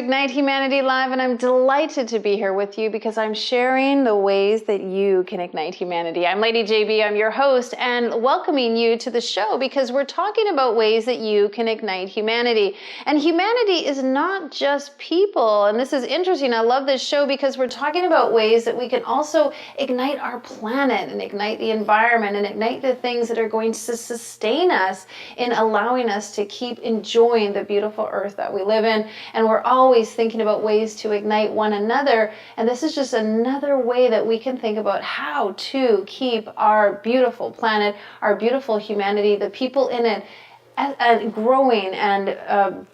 Ignite Humanity Live, and I'm delighted to be here with you because I'm sharing the ways that you can ignite humanity. I'm Lady JB, I'm your host, and welcoming you to the show because we're talking about ways that you can ignite humanity. And humanity is not just people, and this is interesting. I love this show because we're talking about ways that we can also ignite our planet and ignite the environment and ignite the things that are going to sustain us in allowing us to keep enjoying the beautiful earth that we live in. And we're always thinking about ways to ignite one another. And this is just another way that we can think about how to keep our beautiful planet, our beautiful humanity, the people in it, growing and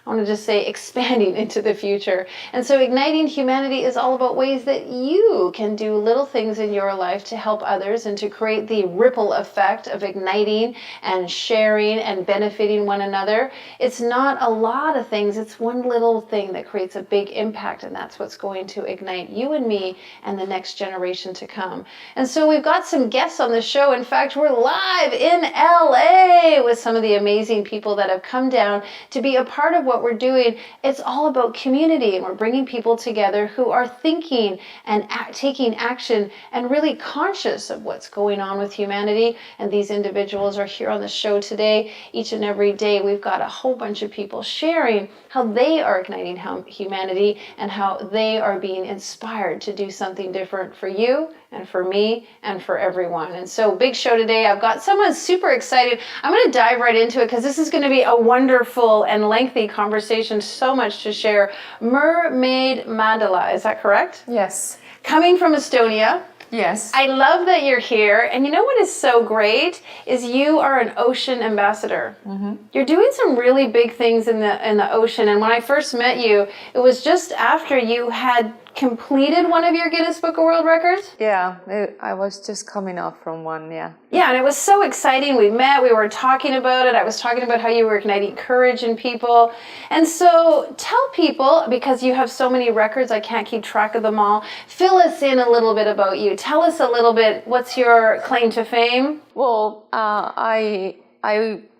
I want to just say expanding into the future. And so igniting humanity is all about ways that you can do little things in your life to help others and to create the ripple effect of igniting and sharing and benefiting one another. It's not a lot of things. It's one little thing that creates a big impact, and that's what's going to ignite you and me and the next generation to come. And so we've got some guests on the show. In fact, we're live in LA with some of the amazing people that have come down to be a part of what we're doing. It's all about community, and we're bringing people together who are thinking and taking action and really conscious of what's going on with humanity. And these individuals are here on the show today. Each and every day we've got a whole bunch of people sharing how they are igniting humanity and how they are being inspired to do something different for you and for me and for everyone. And so big show today. I've got someone super excited. I'm going to dive right into it because this is going to be a wonderful and lengthy conversation. So much to share. Mermaid Mandala, is that correct? Yes. Coming from Estonia. Yes. I love that you're here. And you know what is so great is you are an ocean ambassador. Mm-hmm. You're doing some really big things in the ocean. And when I first met you, it was just after you had completed one of your Guinness Book of World Records? Yeah, I was just coming off from one, yeah. Yeah, and it was so exciting. We met, we were talking about it. I was talking about how you were igniting courage in people. And so tell people, because you have so many records, I can't keep track of them all. Fill us in a little bit about you. Tell us a little bit, what's your claim to fame? Well, I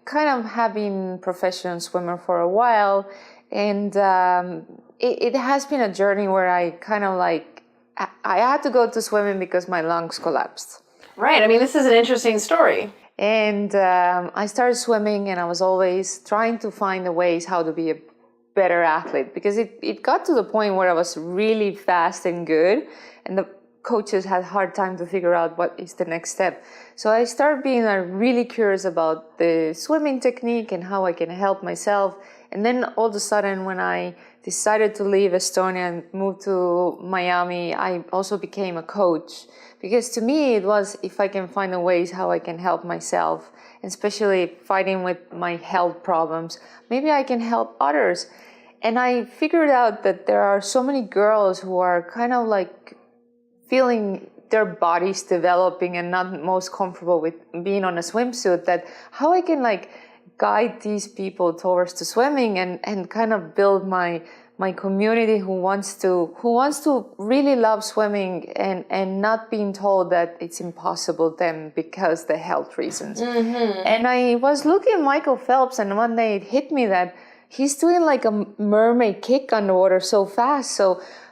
kind of have been a professional swimmer for a while, and it has been a journey where I kind of I had to go to swimming because my lungs collapsed. Right. I mean, this is an interesting story. And I started swimming, and I was always trying to find the ways how to be a better athlete, because it got to the point where I was really fast and good, and the coaches had a hard time to figure out what is the next step. So I started being really curious about the swimming technique and how I can help myself. And then all of a sudden, when I decided to leave Estonia and move to Miami, I also became a coach. Because to me, it was, if I can find the ways how I can help myself, especially fighting with my health problems, maybe I can help others. And I figured out that there are so many girls who are kind of feeling their bodies developing and not most comfortable with being on a swimsuit, that how I can guide these people towards the swimming and kind of build my community who wants to really love swimming and not being told that it's impossible then because the health reasons. Mm-hmm. And I was looking at Michael Phelps, and one day it hit me that he's doing a mermaid kick underwater so fast.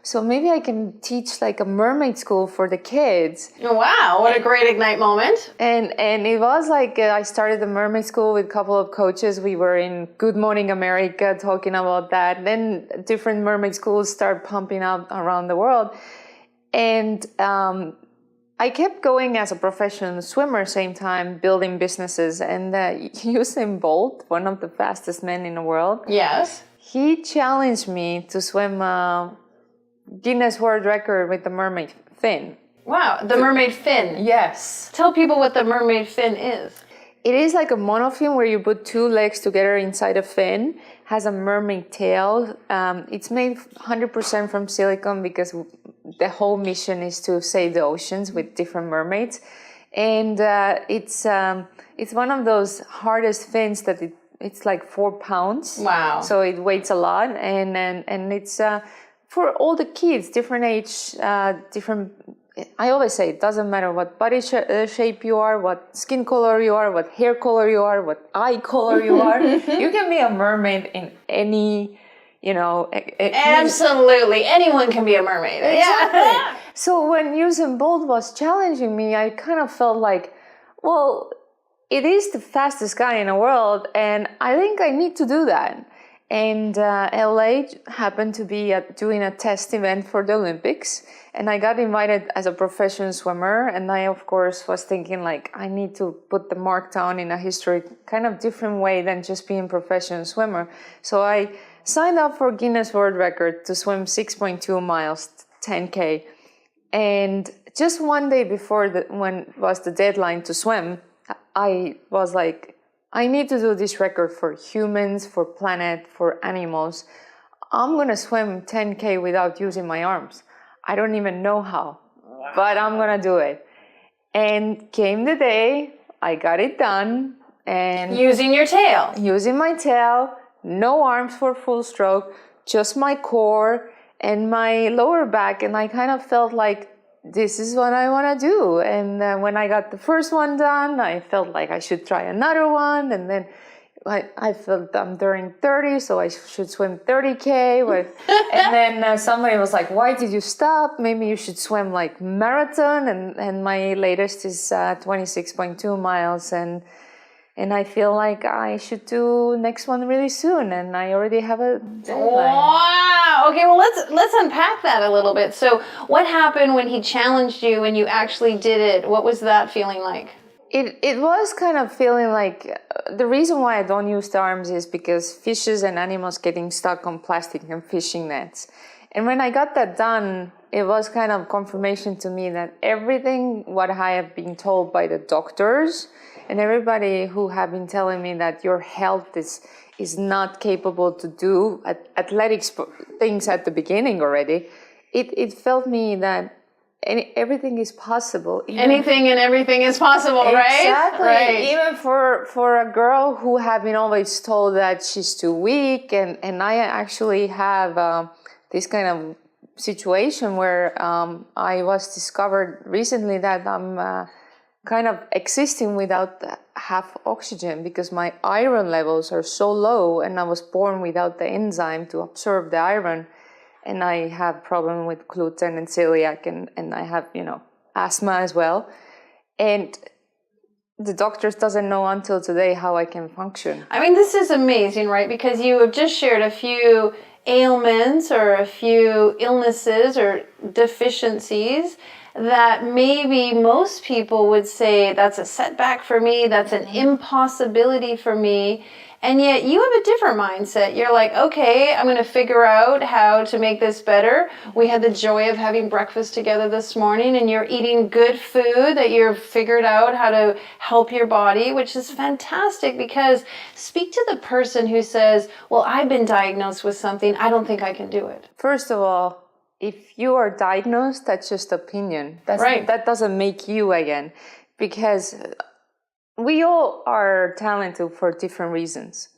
So maybe I can teach a mermaid school for the kids. Oh, wow, what a great Ignite moment. And it was I started the mermaid school with a couple of coaches. We were in Good Morning America talking about that. Then different mermaid schools start pumping up around the world. And I kept going as a professional swimmer, same time building businesses. And Usain Bolt, one of the fastest men in the world. Yes. He challenged me to swim Guinness World Record with the mermaid fin. Wow, the mermaid fin. Yes. Tell people what the mermaid fin is. It is like a monofin where you put two legs together inside a fin, has a mermaid tail. It's made 100% from silicone because the whole mission is to save the oceans with different mermaids. And it's one of those hardest fins that it's 4 pounds. Wow. So it weighs a lot, and it's for all the kids, different age, different. I always say it doesn't matter what body shape you are, what skin color you are, what hair color you are, what eye color you are. You can be a mermaid in any Absolutely. Anyone can be a mermaid. Exactly. Yeah. So when Usain Bolt was challenging me, I kind of felt like, well, it is the fastest guy in the world, and I think I need to do that. And LA happened to be doing a test event for the Olympics, and I got invited as a professional swimmer. And I, of course, was thinking like, I need to put the mark down in a historic kind of different way than just being professional swimmer. So I signed up for Guinness World Record to swim 6.2 miles, 10K. And just one day before when was the deadline to swim, I was like, I need to do this record for humans, for planet, for animals. I'm going to swim 10K without using my arms. I don't even know how, but I'm going to do it. And came the day, I got it done. And using your tail. Using my tail, no arms for full stroke, just my core and my lower back. And I kind of felt like, this is what I want to do. And when I got the first one done, I felt like I should try another one. And then I felt I'm during 30, so I should swim 30K. And then somebody was like, why did you stop? Maybe you should swim like marathon. And my latest is 26.2 miles. And I feel like I should do next one really soon, and I already have a deadline. Wow. Okay, well let's unpack that a little bit. So what happened when he challenged you and you actually did it? What was that feeling like? It was kind of feeling like the reason why I don't use the arms is because fishes and animals getting stuck on plastic and fishing nets. And when I got that done, it was kind of confirmation to me that everything what I have been told by the doctors and everybody who have been telling me that your health is not capable to do athletic things at the beginning already, it felt me that everything is possible. Anything and everything is possible, right? Exactly. Right. Even for a girl who have been always told that she's too weak, and I actually have this kind of situation where I was discovered recently that I'm kind of existing without half oxygen because my iron levels are so low, and I was born without the enzyme to absorb the iron. And I have problem with gluten and celiac, and I have, asthma as well. And the doctors doesn't know until today how I can function. I mean, this is amazing, right? Because you have just shared a few ailments or a few illnesses or deficiencies that maybe most people would say that's a setback for me, that's an impossibility for me. And yet you have a different mindset. You're like, okay, I'm going to figure out how to make this better. We had the joy of having breakfast together this morning, and you're eating good food that you've figured out how to help your body, which is fantastic. Because speak to the person who says, well, I've been diagnosed with something, I don't think I can do it. First of all, if you are diagnosed, that's just opinion. Right. That doesn't make you again, because we all are talented for different reasons.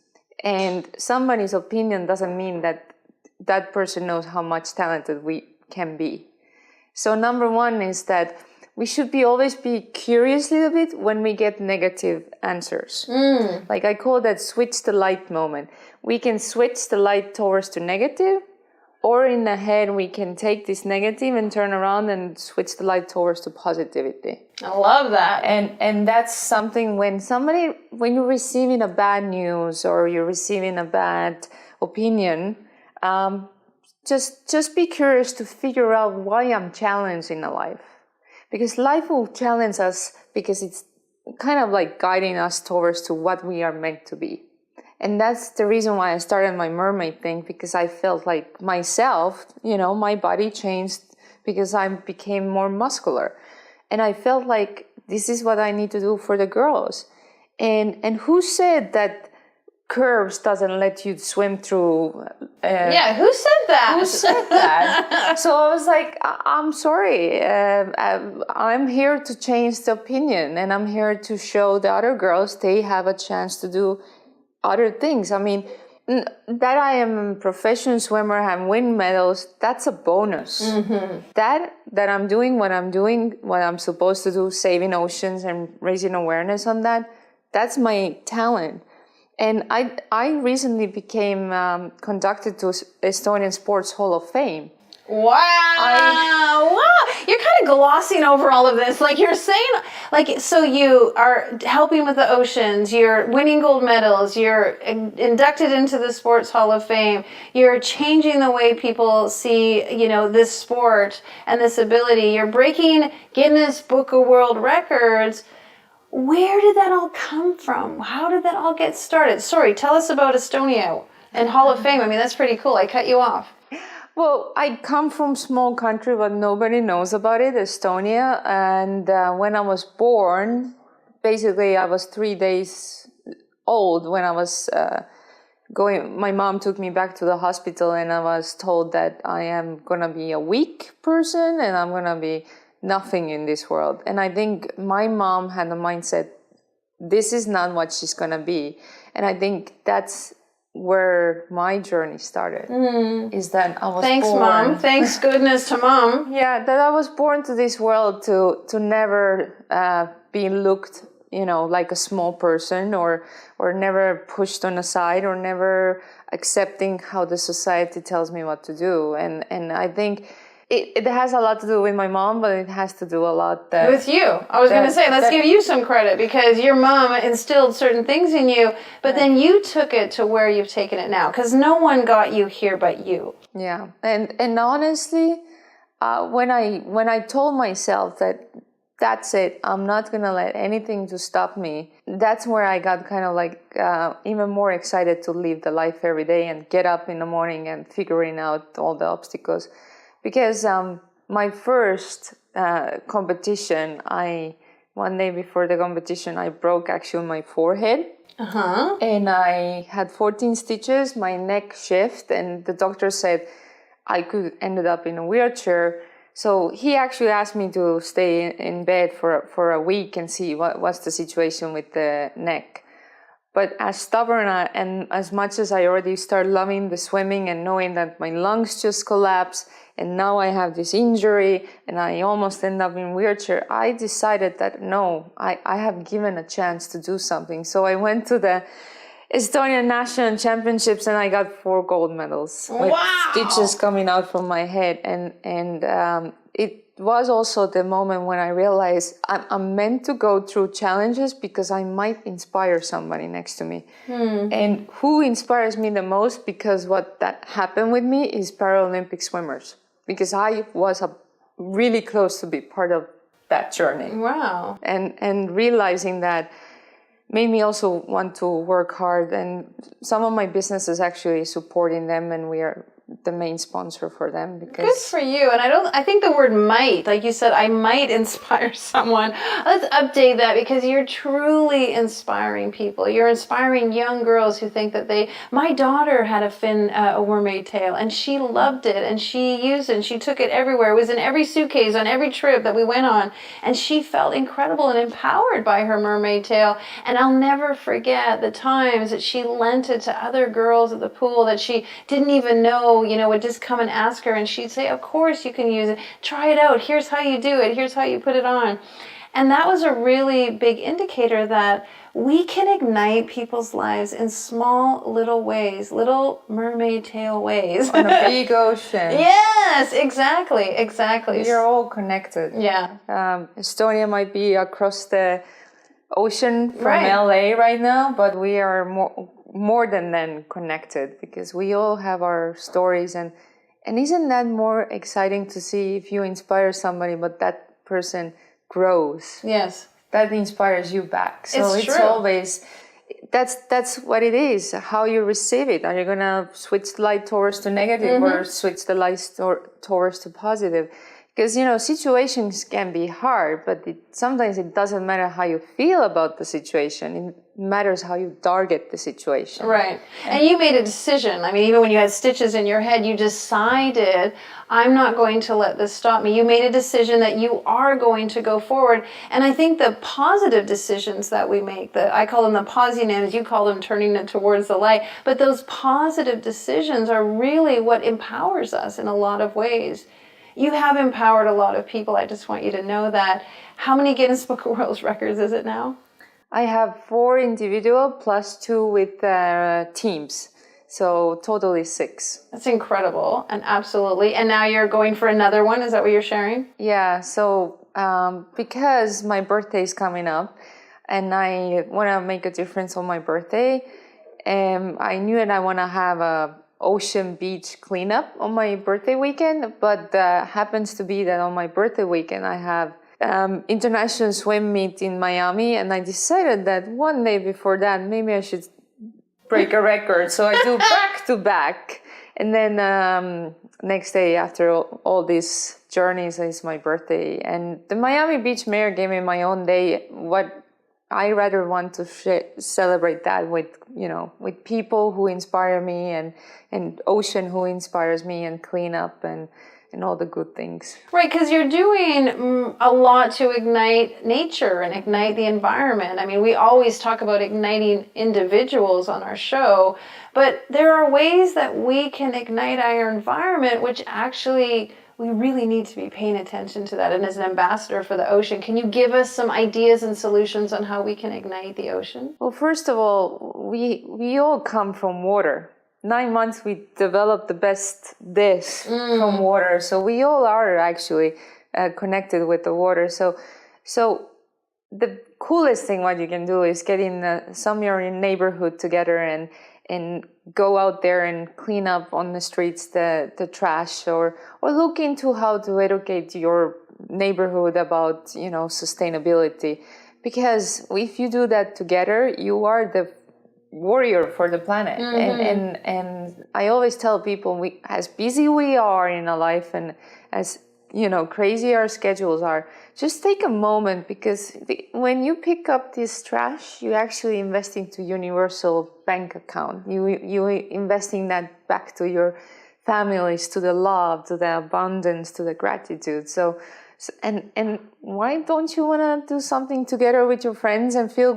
And somebody's opinion doesn't mean that that person knows how much talented we can be. So number one is that we should always be curious a little bit when we get negative answers. Like I call that switch the light moment. We can switch the light towards the negative, or in the head, we can take this negative and turn around and switch the light towards the positivity. I love that. And that's something when you're receiving a bad news or you're receiving a bad opinion, just be curious to figure out why I'm challenged in a life. Because life will challenge us because it's kind of like guiding us towards to what we are meant to be. And that's the reason why I started my mermaid thing, because I felt like myself, my body changed because I became more muscular. And I felt like this is what I need to do for the girls. And who said that curves doesn't let you swim through? Yeah, who said that? Who said that? So I was like, I'm sorry. I'm here to change the opinion, and I'm here to show the other girls they have a chance to do other things. I mean, that I am a professional swimmer and win medals, that's a bonus. That I'm doing what I'm supposed to do, saving oceans and raising awareness on that, that's my talent. And I recently became conducted to Estonian Sports Hall of Fame. Wow. Wow. You're kind of glossing over all of this. Like you're saying, like, so you are helping with the oceans, you're winning gold medals, you're inducted into the Sports Hall of Fame, you're changing the way people see, you know, this sport and this ability, you're breaking Guinness Book of World Records. Where did that all come from? How did that all get started? Sorry, tell us about Estonia and Hall of Fame. I mean, that's pretty cool. I cut you off. Well, I come from a small country, but nobody knows about it, Estonia. And when I was born, basically I was 3 days old when I was my mom took me back to the hospital, and I was told that I am going to be a weak person and I'm going to be nothing in this world. And I think my mom had the mindset, this is not what she's going to be. And I think that's where my journey started, is that I was Thanks, born. Mom. Thanks goodness to Mom. Yeah, that I was born to this world to never be looked, you know, like a small person, or never pushed on the side, or never accepting how the society tells me what to do. And I think it has a lot to do with my mom, but it has to do a lot with you. I was going to say, let's give you some credit, because your mom instilled certain things in you, but then you took it to where you've taken it now, because no one got you here but you. Yeah, and honestly, when I told myself that that's it, I'm not going to let anything to stop me, that's where I got kind of like even more excited to live the life every day and get up in the morning and figuring out all the obstacles. Because my first competition, one day before the competition, I broke actually my forehead. And I had 14 stitches, my neck shifted, and the doctor said I could ended up in a wheelchair. So he actually asked me to stay in bed for a week and see what's the situation with the neck. But as stubborn and as much as I already started loving the swimming and knowing that my lungs just collapsed, and now I have this injury and I almost end up in a wheelchair, I decided that no, I have given a chance to do something. So I went to the Estonian National Championships and I got 4 gold medals with stitches coming out from my head. And it was also the moment when I realized I'm meant to go through challenges because I might inspire somebody next to me. And who inspires me the most, because what that happened with me, is Paralympic swimmers. Because I was really close to be part of that journey. Wow. And realizing that made me also want to work hard. And some of my business is actually supporting them, and we are the main sponsor for them. Because good for you. And I think the word might, like you said, I might inspire someone. Let's update that, because you're truly inspiring people. You're inspiring young girls who think that my daughter had a mermaid tail, and she loved it, and she used it, and she took it everywhere. It was in every suitcase on every trip that we went on, and she felt incredible and empowered by her mermaid tail. And I'll never forget the times that she lent it to other girls at the pool that she didn't even know, would just come and ask her, and she'd say, of course you can use it. Try it out. Here's how you do it. Here's how you put it on. And that was a really big indicator that we can ignite people's lives in small little ways, little mermaid tail ways. On a big ocean. Yes, exactly. We are all connected. Yeah. Estonia might be across the ocean from LA right now, but we are more than then connected, because we all have our stories, and isn't that more exciting to see if you inspire somebody but that person grows? Yes, that inspires you back. So it's always that's what it is, how you receive it. Are you gonna switch the light towards the negative, or switch the light towards the positive? Because, situations can be hard, but sometimes it doesn't matter how you feel about the situation. It matters how you target the situation. Right. And you made a decision. I mean, even when you had stitches in your head, you decided, I'm not going to let this stop me. You made a decision that you are going to go forward. And I think the positive decisions that we make, I call them the positives, you call them turning it towards the light, but those positive decisions are really what empowers us in a lot of ways. You have empowered a lot of people. I just want you to know that. How many Guinness Book of World Records is it now? I have 4 individual plus 2 with teams. So totally 6. That's incredible. And absolutely. And now you're going for another one. Is that what you're sharing? Yeah. So because my birthday is coming up and I want to make a difference on my birthday, I knew that I want to have a ocean beach cleanup on my birthday weekend, but happens to be that on my birthday weekend I have international swim meet in Miami, and I decided that one day before that maybe I should break a record, so I do back to back, and then next day after all these journeys is my birthday, and the Miami Beach mayor gave me my own day. What I rather want to celebrate that with, with people who inspire me, and ocean who inspires me, and cleanup and all the good things. Right, because you're doing a lot to ignite nature and ignite the environment. I mean, we always talk about igniting individuals on our show, but there are ways that we can ignite our environment, which actually we really need to be paying attention to that. And as an ambassador for the ocean, can you give us some ideas and solutions on how we can ignite the ocean? Well, first of all, we all come from water. 9 months we developed the best dish from water, so we all are actually connected with the water. So the coolest thing what you can do is get in some of your neighborhood together and go out there and clean up on the streets the trash, or look into how to educate your neighborhood about sustainability, because if you do that together, you are the warrior for the planet. And I always tell people, as busy we are in our life, and as crazy our schedules are, just take a moment, because when you pick up this trash, you actually investing to universal bank account. You investing that back to your families, to the love, to the abundance, to the gratitude. So and why don't you want to do something together with your friends and feel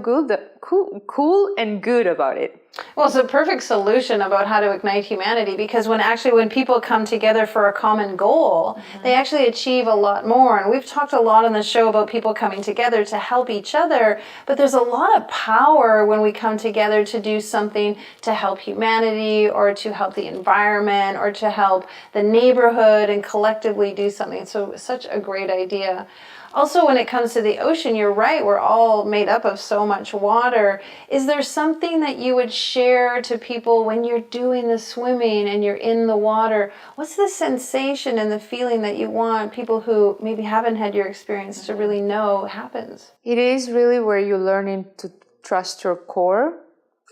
cool and good about it? Well, it's a perfect solution about how to ignite humanity, because when people come together for a common goal, they actually achieve a lot more. And we've talked a lot on the show about people coming together to help each other, but there's a lot of power when we come together to do something to help humanity, or to help the environment, or to help the neighborhood, and collectively do something. So such a great idea. Also, when it comes to the ocean, you're right, we're all made up of so much water. Is there something that you would share to people when you're doing the swimming and you're in the water? What's the sensation and the feeling that you want people who maybe haven't had your experience to really know happens? It is really where you're learning to trust your core.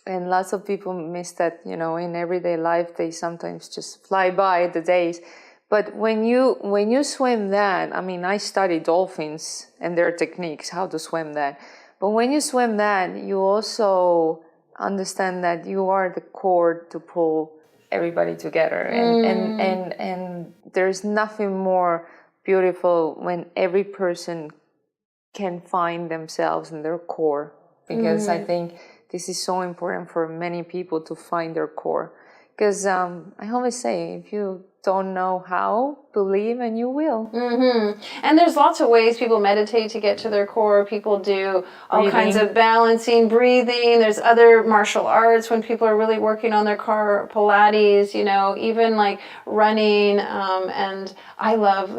And lots of people miss that, in everyday life, they sometimes just fly by the days. But when you swim that, I study dolphins and their techniques, how to swim that. But when you swim that, you also understand that you are the cord to pull everybody together. And there's nothing more beautiful when every person can find themselves in their core. Because I think this is so important for many people to find their core. Because I always say, if you don't know how, believe and you will. And there's lots of ways people meditate to get to their core. People do all kinds of balancing, breathing. There's other martial arts when people are really working on their core, Pilates, even like running. And I love,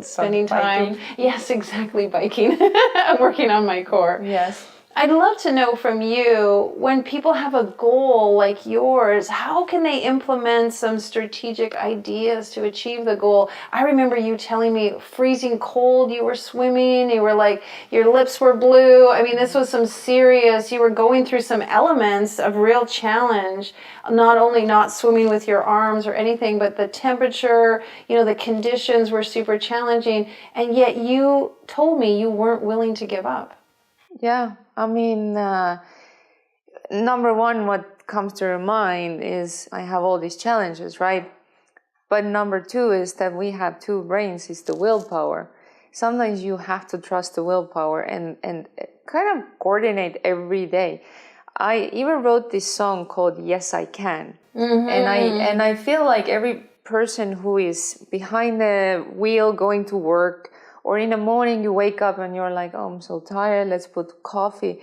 spending time. Yes, exactly, biking. I'm working on my core. Yes. I'd love to know from you, when people have a goal like yours, how can they implement some strategic ideas to achieve the goal? I remember you telling me freezing cold, you were swimming, you were like, your lips were blue. This was some serious, you were going through some elements of real challenge, not only not swimming with your arms or anything, but the temperature, the conditions were super challenging. And yet you told me you weren't willing to give up. Yeah. Number one, what comes to your mind is I have all these challenges, right? But number two is that we have two brains, is the willpower. Sometimes you have to trust the willpower and kind of coordinate every day. I even wrote this song called Yes, I Can. And I feel like every person who is behind the wheel going to work, or in the morning you wake up and you're like, oh, I'm so tired, let's put coffee.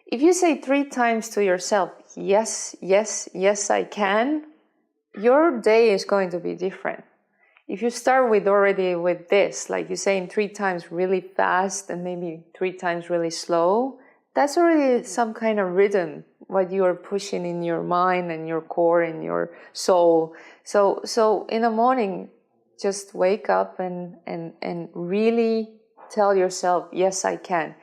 if you say 3 times to yourself, yes, yes, yes, I can, your day is going to be different. If you start with this, like you're saying 3 times really fast and maybe 3 times really slow, that's already some kind of rhythm, what you are pushing in your mind and your core and your soul. So in the morning, just wake up and really tell yourself, yes, I can.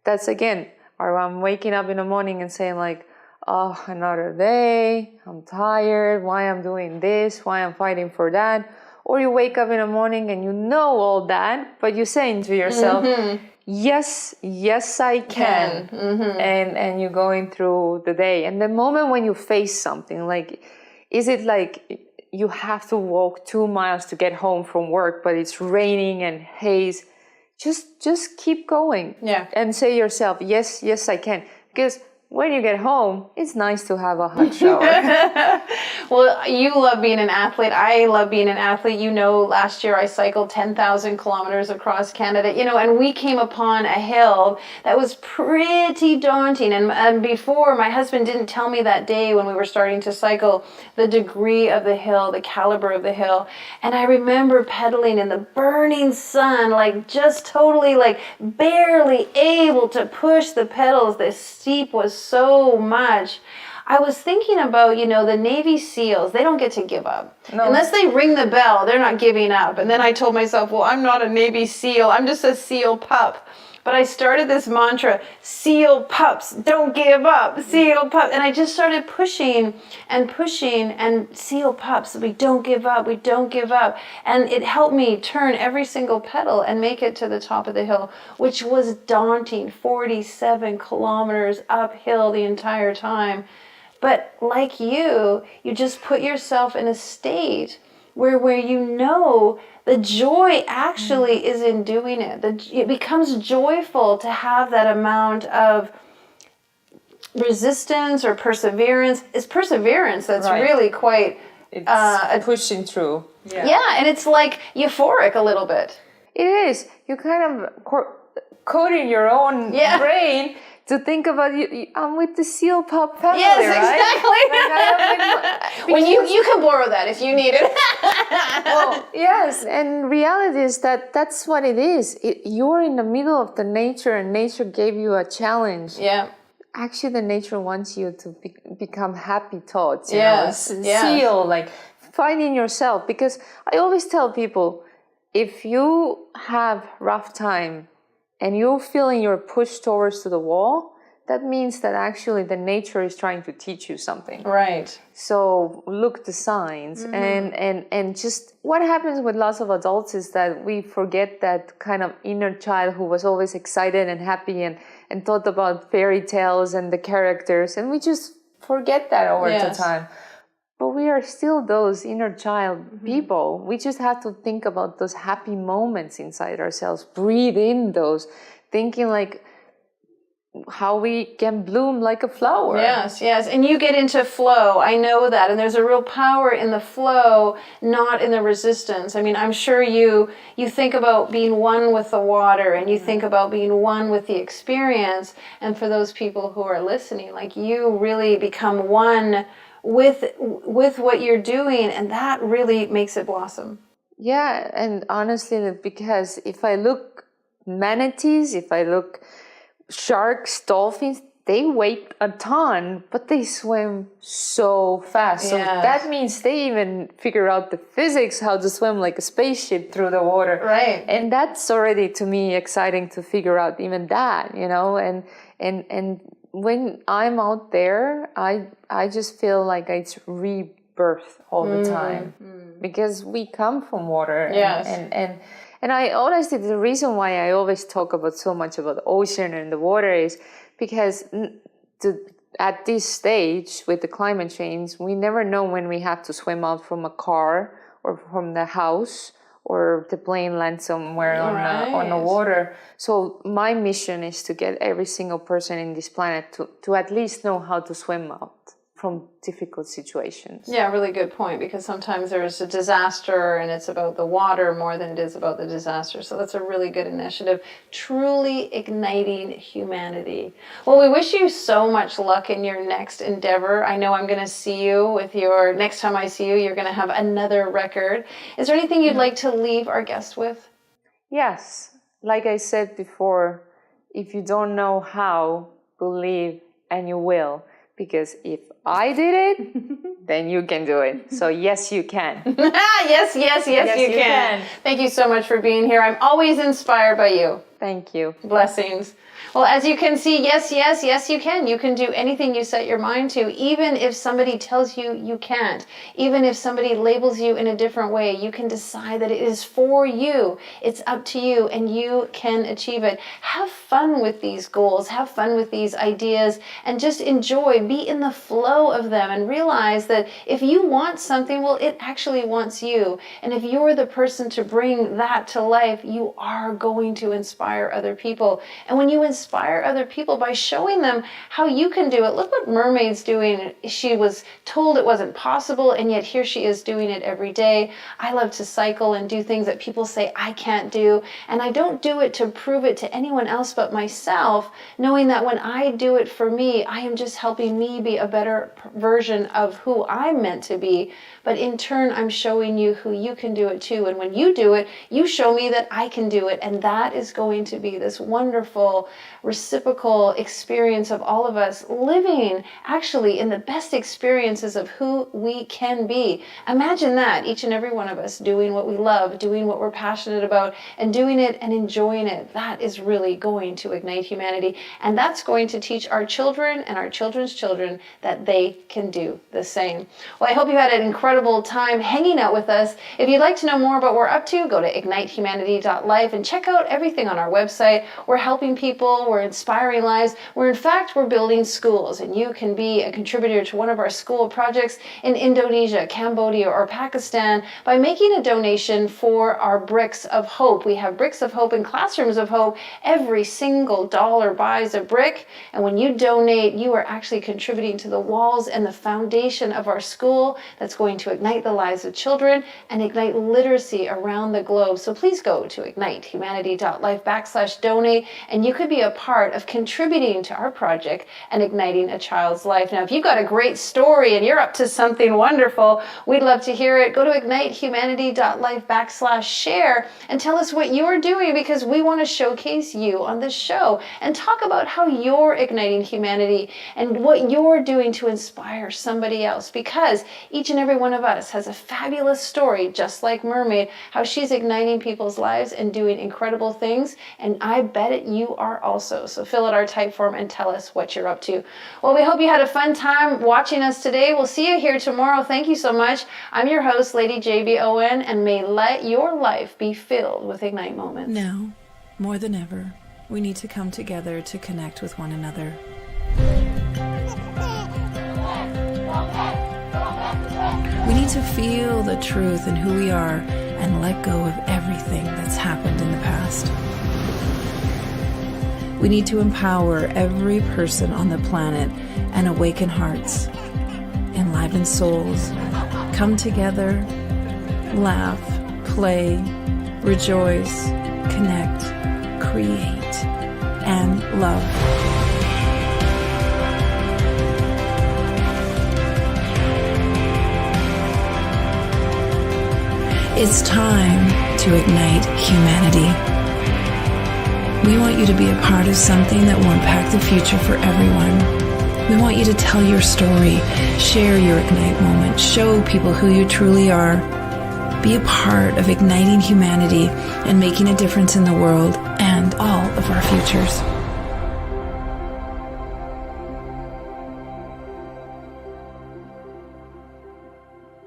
That's again, or I'm waking up in the morning and saying like, oh, another day, I'm tired, why I'm doing this, why I'm fighting for that. Or you wake up in the morning and you know all that, but you're saying to yourself, yes, yes, I can. And you're going through the day. And the moment when you face something, like, is it like you have to walk 2 miles to get home from work, but it's raining and haze? Just keep going. Yeah. And say yourself, yes, yes, I can. Because when you get home, it's nice to have a hot shower. Well, you love being an athlete. I love being an athlete. You know, last year I cycled 10,000 kilometers across Canada, and we came upon a hill that was pretty daunting. And before, my husband didn't tell me that day when we were starting to cycle the degree of the hill, the caliber of the hill. And I remember pedaling in the burning sun, like just totally like barely able to push the pedals. The steep was so much. I was thinking about, the Navy SEALs, they don't get to give up. No. Unless they ring the bell, they're not giving up. And then I told myself, well, I'm not a Navy SEAL, I'm just a SEAL pup. But I started this mantra, SEAL pups, don't give up, SEAL pups. And I just started pushing, and SEAL pups, we don't give up, we don't give up. And it helped me turn every single pedal and make it to the top of the hill, which was daunting, 47 kilometers uphill the entire time. But like you just put yourself in a state where the joy actually is in doing it. It becomes joyful to have that amount of resistance or perseverance. It's perseverance that's really quite... It's pushing through. Yeah, and it's like euphoric a little bit. It is. You kind of coding your own brain to think about I'm with the SEAL pup family, yes, right? Exactly. When you can borrow that if you need it. Well, yes, and reality is that's what it is. You're in the middle of the nature, and nature gave you a challenge. Yeah. Actually, the nature wants you to become happy thoughts. Yes. SEAL, like finding yourself. Because I always tell people, if you have rough time and you're feeling you're pushed towards to the wall, that means that actually the nature is trying to teach you something. Right. So look the signs. And just what happens with lots of adults is that we forget that kind of inner child who was always excited and happy and thought about fairy tales and the characters, and we just forget that over the time. But we are still those inner child people. We just have to think about those happy moments inside ourselves, breathe in those, thinking like how we can bloom like a flower. Yes. And you get into flow. I know that. And there's a real power in the flow, not in the resistance. I mean, I'm sure you think about being one with the water, and you think about being one with the experience. And for those people who are listening, like, you really become one with what you're doing, and that really makes it blossom. Yeah, and honestly, because if I look manatees, if I look sharks, dolphins, they weigh a ton, but they swim so fast. So that means they even figure out the physics, how to swim like a spaceship through the water. Right. And that's already, to me, exciting to figure out even that, and when I'm out there, I just feel like it's rebirth all the time, because we come from water. Yes. And I honestly, the reason why I always talk about so much about the ocean and the water is because at this stage with the climate change, we never know when we have to swim out from a car or from the house, or the plane lands somewhere on the water. So my mission is to get every single person in this planet to at least know how to swim out from difficult situations. Yeah, really good point, because sometimes there's a disaster and it's about the water more than it is about the disaster. So that's a really good initiative. Truly igniting humanity. Well, we wish you so much luck in your next endeavor. I know I'm going to see you with your, next time I see you, you're going to have another record. Is there anything you'd like to leave our guests with? Yes, like I said before, if you don't know how, believe and you will. Because if I did it, then you can do it. So yes, you can. Yes, you can. Thank you so much for being here. I'm always inspired by you. Thank you. Blessings. Well, as you can see, yes, you can. You can do anything you set your mind to, even if somebody tells you you can't. Even if somebody labels you in a different way, you can decide that it is for you. It's up to you, and you can achieve it. Have fun with these goals. Have fun with these ideas, and just enjoy. Be in the flow of them, and realize that if you want something, well, it actually wants you. And if you're the person to bring that to life, you are going to inspire other people. And when you inspire other people by showing them how you can do it. Look what Mermaid's doing. She was told it wasn't possible, and yet here she is doing it every day. I love to cycle and do things that people say I can't do, and I don't do it to prove it to anyone else but myself, knowing that when I do it for me, I am just helping me be a better version of who I'm meant to be. But in turn, I'm showing you who you can do it too. And when you do it, you show me that I can do it. And that is going to be this wonderful reciprocal experience of all of us living actually in the best experiences of who we can be. Imagine that, each and every one of us doing what we love, doing what we're passionate about, and doing it and enjoying it. That is really going to ignite humanity. And that's going to teach our children and our children's children that they can do the same. Well, I hope you had an incredible time hanging out with us. If you'd like to know more about what we're up to, go to ignitehumanity.life and check out everything on our website. We're helping people, we're inspiring lives. We're building schools, and you can be a contributor to one of our school projects in Indonesia, Cambodia, or Pakistan by making a donation for our Bricks of Hope. We have Bricks of Hope and Classrooms of Hope. Every single dollar buys a brick, and when you donate, you are actually contributing to the walls and the foundation of our school that's going to ignite the lives of children and ignite literacy around the globe. So please go to ignitehumanity.life/donate, and you could be a part of contributing to our project and igniting a child's life. Now, if you've got a great story and you're up to something wonderful, we'd love to hear it. Go to ignitehumanity.life/share and tell us what you're doing, because we want to showcase you on this show and talk about how you're igniting humanity and what you're doing to inspire somebody else, because each and every one of us has a fabulous story, just like Mermaid, how she's igniting people's lives and doing incredible things, and I bet it you are also. So fill out our type form and tell us what you're up to. Well, we hope you had a fun time watching us today. We'll see you here tomorrow. Thank you so much. I'm your host, Lady JB Owen, and may let your life be filled with Ignite moments. Now, more than ever, we need to come together to connect with one another. We need to feel the truth in who we are and let go of everything that's happened in the past. We need to empower every person on the planet and awaken hearts, enliven souls, come together, laugh, play, rejoice, connect, create, and love. It's time to ignite humanity. We want you to be a part of something that will impact the future for everyone. We want you to tell your story, share your Ignite moment, show people who you truly are. Be a part of igniting humanity and making a difference in the world and all of our futures.